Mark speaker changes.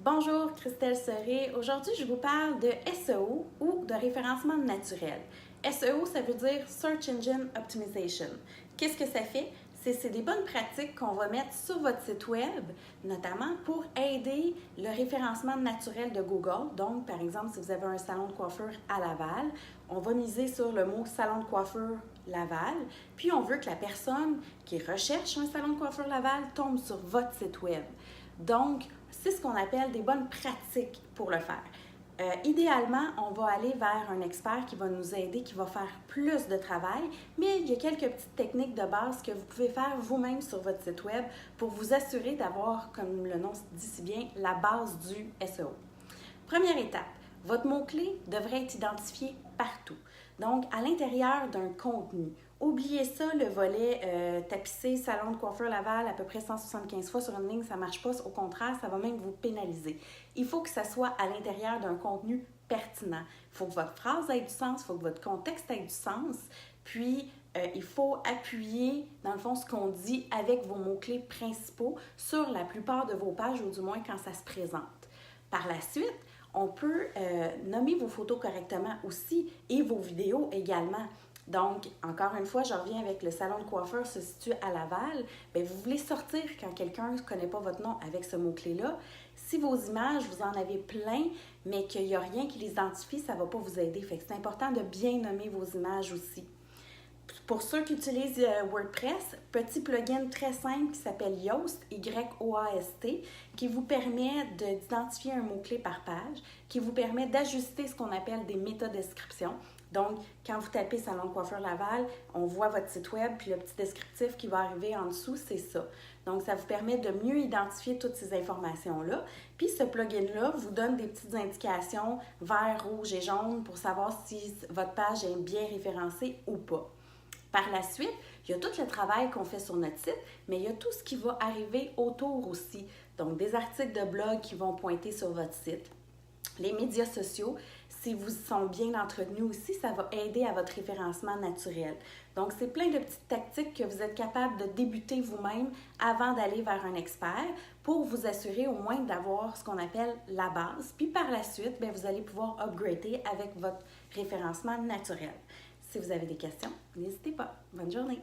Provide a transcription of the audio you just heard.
Speaker 1: Bonjour, Christelle Serré. Aujourd'hui, je vous parle de SEO ou de référencement naturel. SEO, ça veut dire Search Engine Optimization. Qu'est-ce que ça fait? C'est des bonnes pratiques qu'on va mettre sur votre site web, notamment pour aider le référencement naturel de Google. Donc, par exemple, si vous avez un salon de coiffure à Laval, on va miser sur le mot salon de coiffure Laval, puis on veut que la personne qui recherche un salon de coiffure Laval tombe sur votre site web. Donc, c'est ce qu'on appelle des bonnes pratiques pour le faire. Idéalement, on va aller vers un expert qui va nous aider, qui va faire plus de travail, mais il y a quelques petites techniques de base que vous pouvez faire vous-même sur votre site web pour vous assurer d'avoir, comme le nom dit si bien, la base du SEO. Première étape, votre mot-clé devrait être identifié partout. Donc, à l'intérieur d'un contenu. Oubliez ça, le volet tapissé, salon de coiffure Laval, à peu près 175 fois sur une ligne, ça ne marche pas. Au contraire, ça va même vous pénaliser. Il faut que ça soit à l'intérieur d'un contenu pertinent. Il faut que votre phrase ait du sens, il faut que votre contexte ait du sens. Puis, il faut appuyer, dans le fond, ce qu'on dit avec vos mots-clés principaux sur la plupart de vos pages, ou du moins quand ça se présente. Par la suite, on peut nommer vos photos correctement aussi et vos vidéos également. Donc, encore une fois, je reviens avec le salon de coiffeur se situe à Laval. Bien, vous voulez sortir quand quelqu'un ne connaît pas votre nom avec ce mot-clé-là. Si vos images, vous en avez plein, mais qu'il n'y a rien qui les identifie, ça ne va pas vous aider. Fait que c'est important de bien nommer vos images aussi. Pour ceux qui utilisent WordPress, petit plugin très simple qui s'appelle Yoast, Y-O-A-S-T, qui vous permet d'identifier un mot-clé par page, qui vous permet d'ajuster ce qu'on appelle des métadescriptions. Donc, quand vous tapez Salon de coiffure Laval, on voit votre site web, puis le petit descriptif qui va arriver en dessous, c'est ça. Donc, ça vous permet de mieux identifier toutes ces informations-là. Puis, ce plugin-là vous donne des petites indications vert, rouge et jaune pour savoir si votre page est bien référencée ou pas. Par la suite, il y a tout le travail qu'on fait sur notre site, mais il y a tout ce qui va arriver autour aussi. Donc, des articles de blog qui vont pointer sur votre site. Les médias sociaux, si vous sont bien entretenus aussi, ça va aider à votre référencement naturel. Donc, c'est plein de petites tactiques que vous êtes capable de débuter vous-même avant d'aller vers un expert pour vous assurer au moins d'avoir ce qu'on appelle la base. Puis par la suite, bien, vous allez pouvoir upgrader avec votre référencement naturel. Si vous avez des questions, n'hésitez pas. Bonne journée!